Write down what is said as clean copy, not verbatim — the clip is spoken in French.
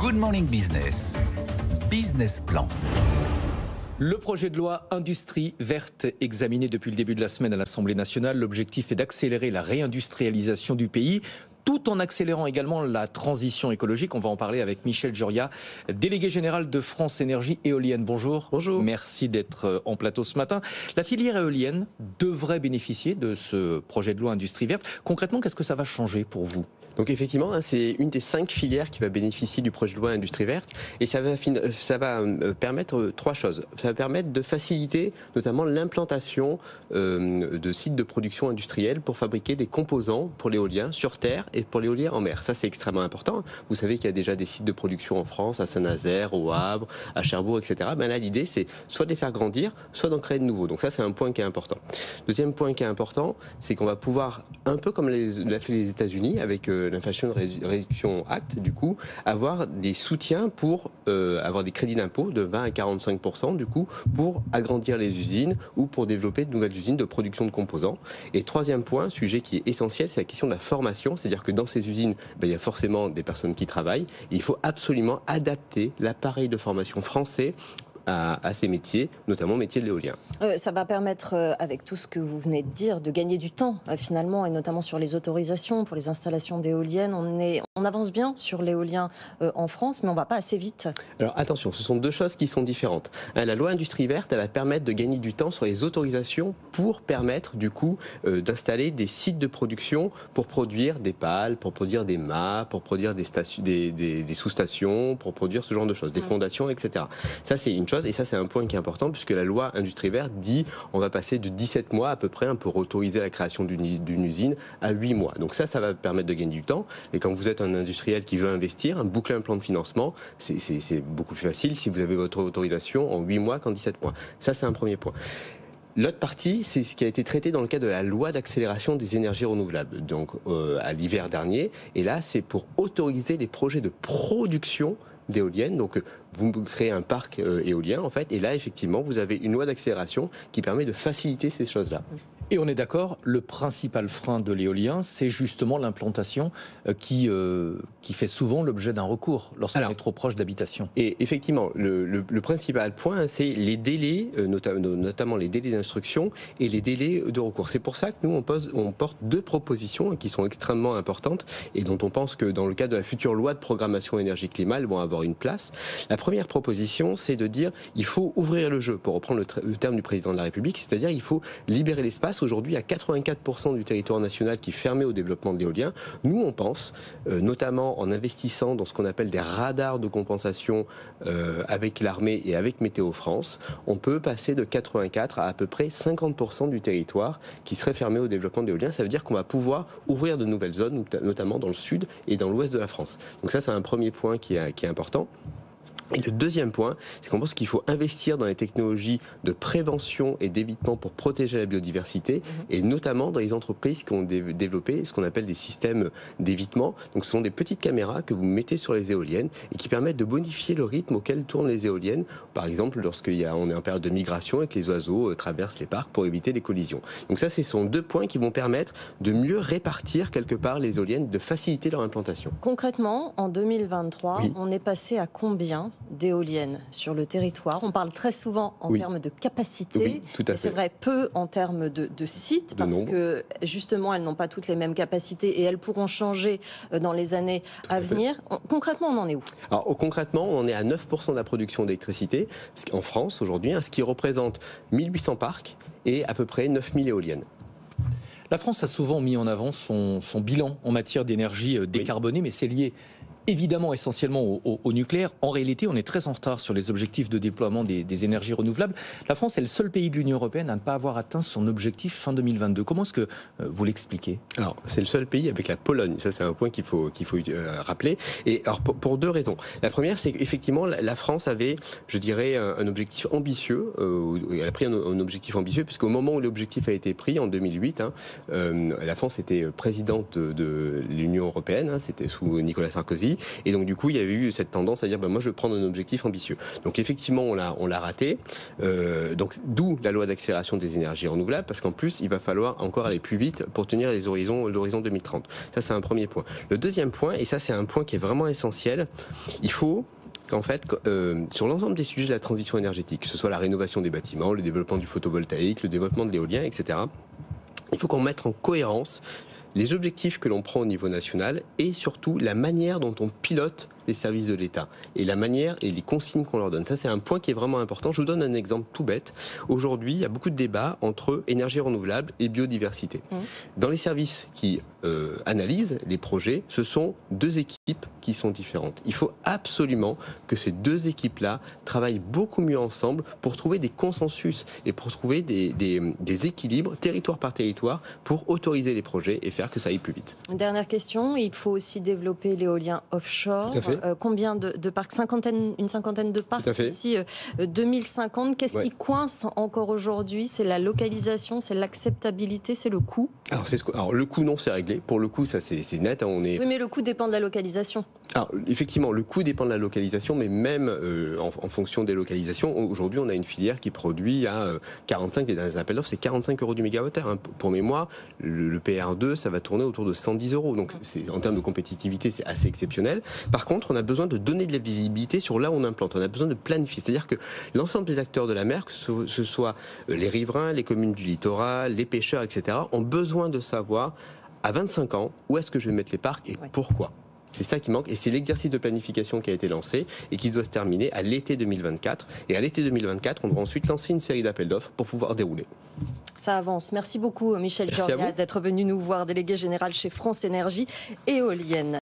Good Morning Business. Business Plan. Le projet de loi Industrie verte examiné depuis le début de la semaine à l'Assemblée nationale. L'objectif est d'accélérer la réindustrialisation du pays, tout en accélérant également la transition écologique. On va en parler avec Michel Juria, délégué général de France Énergie Éolienne. Bonjour. Bonjour. Merci d'être en plateau ce matin. La filière éolienne devrait bénéficier de ce projet de loi Industrie verte. Concrètement, qu'est-ce que ça va changer pour vous ? Donc effectivement, c'est une des 5 filières qui va bénéficier du projet de loi Industrie verte et ça va permettre 3 choses. Ça va permettre de faciliter notamment l'implantation de sites de production industrielle pour fabriquer des composants pour l'éolien sur terre et pour l'éolien en mer. Ça, c'est extrêmement important. Vous savez qu'il y a déjà des sites de production en France, à Saint-Nazaire, au Havre, à Cherbourg, etc. Ben là, l'idée, c'est soit de les faire grandir, soit d'en créer de nouveaux. Donc ça, c'est un point qui est important. Deuxième point qui est important, c'est qu'on va pouvoir, un peu comme l'a fait les États-Unis avec l'Inflation Reduction Act, du coup, avoir des soutiens pour avoir des crédits d'impôt de 20 à 45%, du coup, pour agrandir les usines ou pour développer de nouvelles usines de production de composants. Et troisième point, sujet qui est essentiel, c'est la question de la formation. C'est-à-dire que dans ces usines, il y a forcément des personnes qui travaillent. Et il faut absolument adapter l'appareil de formation français à ces métiers, notamment métiers de l'éolien. Ça va permettre, avec tout ce que vous venez de dire, de gagner du temps finalement, et notamment sur les autorisations pour les installations d'éoliennes. On avance bien sur l'éolien en France, mais on ne va pas assez vite. Alors attention, ce sont deux choses qui sont différentes. La loi Industrie verte, elle va permettre de gagner du temps sur les autorisations pour permettre du coup d'installer des sites de production pour produire des pales, pour produire des mâts, pour produire des sous-stations, pour produire ce genre de choses, des fondations, etc. Ça, c'est une chose, et ça c'est un point qui est important puisque la loi Industrie verte dit on va passer de 17 mois à peu près pour autoriser la création d'une usine à 8 mois. Donc ça va permettre de gagner du temps, et quand vous êtes un industriel qui veut investir, boucler un plan de financement, c'est beaucoup plus facile si vous avez votre autorisation en 8 mois qu'en 17 mois. Ça, c'est un premier point. L'autre partie, c'est ce qui a été traité dans le cadre de la loi d'accélération des énergies renouvelables, donc à l'hiver dernier. Et là, c'est pour autoriser les projets de production d'éoliennes. Donc vous créez un parc éolien en fait, et là effectivement vous avez une loi d'accélération qui permet de faciliter ces choses-là. Et on est d'accord, le principal frein de l'éolien, c'est justement l'implantation qui fait souvent l'objet d'un recours lorsqu'on est trop proche d'habitation. Et effectivement, le principal point, c'est les délais, notamment les délais d'instruction et les délais de recours. C'est pour ça que nous, on porte 2 propositions qui sont extrêmement importantes et dont on pense que dans le cadre de la future loi de programmation énergie-climat, elles vont avoir une place. La première proposition, c'est de dire il faut ouvrir le jeu, pour reprendre le terme du président de la République, c'est-à-dire il faut libérer l'espace. Aujourd'hui, il y a 84% du territoire national qui est fermé au développement de l'éolien. Nous, on pense, notamment en investissant dans ce qu'on appelle des radars de compensation avec l'armée et avec Météo France, on peut passer de 84 à peu près 50% du territoire qui serait fermé au développement de l'éolien. Ça veut dire qu'on va pouvoir ouvrir de nouvelles zones, notamment dans le sud et dans l'ouest de la France. Donc ça, c'est un premier point qui est important. Et le deuxième point, c'est qu'on pense qu'il faut investir dans les technologies de prévention et d'évitement pour protéger la biodiversité, et notamment dans les entreprises qui ont développé ce qu'on appelle des systèmes d'évitement. Donc ce sont des petites caméras que vous mettez sur les éoliennes et qui permettent de bonifier le rythme auquel tournent les éoliennes. Par exemple, lorsqu'on est en période de migration et que les oiseaux traversent les parcs pour éviter les collisions. Donc ça, ce sont 2 points qui vont permettre de mieux répartir quelque part les éoliennes, de faciliter leur implantation. Concrètement, en 2023, oui. On est passé à combien d'éoliennes sur le territoire? On parle très souvent en termes de capacité, oui, tout à fait. C'est vrai, peu en termes de sites, parce nombre. que justement, elles n'ont pas toutes les mêmes capacités et elles pourront changer dans les années à venir. Concrètement, on en est où? Alors concrètement, on est à 9% de la production d'électricité en France aujourd'hui, ce qui représente 1800 parcs et à peu près 9000 éoliennes. La France a souvent mis en avant son bilan en matière d'énergie décarbonée, mais c'est lié évidemment essentiellement au nucléaire. En réalité, on est très en retard sur les objectifs de déploiement des énergies renouvelables. La France est le seul pays de l'Union européenne à ne pas avoir atteint son objectif fin 2022. Comment est-ce que vous l'expliquez ? Alors, c'est le seul pays avec la Pologne. Ça, c'est un point qu'il faut rappeler. Et alors, pour 2 raisons. La première, c'est qu'effectivement, la France avait, je dirais, un objectif ambitieux. Elle a pris un objectif ambitieux, puisqu'au moment où l'objectif a été pris, en 2008, la France était présidente de l'Union européenne. C'était sous Nicolas Sarkozy. énergie. Et donc du coup, il y avait eu cette tendance à dire moi je vais prendre un objectif ambitieux. Donc effectivement, on l'a raté. Donc d'où la loi d'accélération des énergies renouvelables, parce qu'en plus, il va falloir encore aller plus vite pour tenir l'horizon 2030. Ça, c'est un premier point. Le deuxième point, et ça c'est un point qui est vraiment essentiel, il faut qu'en fait, sur l'ensemble des sujets de la transition énergétique, que ce soit la rénovation des bâtiments, le développement du photovoltaïque, le développement de l'éolien, etc., il faut qu'on mette en cohérence les objectifs que l'on prend au niveau national et surtout la manière dont on pilote les services de l'État et la manière et les consignes qu'on leur donne. Ça, c'est un point qui est vraiment important. Je vous donne un exemple tout bête. Aujourd'hui, il y a beaucoup de débats entre énergie renouvelable et biodiversité. Dans les services qui analysent les projets, ce sont deux équipes qui sont différentes. Il faut absolument que ces deux équipes-là travaillent beaucoup mieux ensemble pour trouver des consensus et pour trouver des équilibres territoire par territoire pour autoriser les projets et faire que ça aille plus vite. Dernière question, il faut aussi développer l'éolien offshore. Tout à fait. Combien de parcs? Une cinquantaine de parcs d'ici 2050. Qu'est-ce qui coince encore aujourd'hui? C'est la localisation, c'est l'acceptabilité, c'est le coût? Alors le coût, non, c'est réglé. Pour le coup, ça c'est net. Oui, mais le coût dépend de la localisation. Alors, effectivement, le coût dépend de la localisation, mais même en fonction des localisations, aujourd'hui, on a une filière qui produit à 45, et dans les appels d'offres, c'est 45 euros du mégawattheure. Hein. Pour mémoire, le PR2, ça va tourner autour de 110 euros. Donc, en termes de compétitivité, c'est assez exceptionnel. Par contre, on a besoin de donner de la visibilité sur là où on implante. On a besoin de planifier. C'est-à-dire que l'ensemble des acteurs de la mer, que ce soit les riverains, les communes du littoral, les pêcheurs, etc., ont besoin de savoir, à 25 ans, où est-ce que je vais mettre les parcs et pourquoi. C'est ça qui manque et c'est l'exercice de planification qui a été lancé et qui doit se terminer à l'été 2024. Et à l'été 2024, on devra ensuite lancer une série d'appels d'offres pour pouvoir dérouler. Ça avance. Merci beaucoup Michel Joria d'être venu nous voir, délégué général chez France Énergie Éolienne.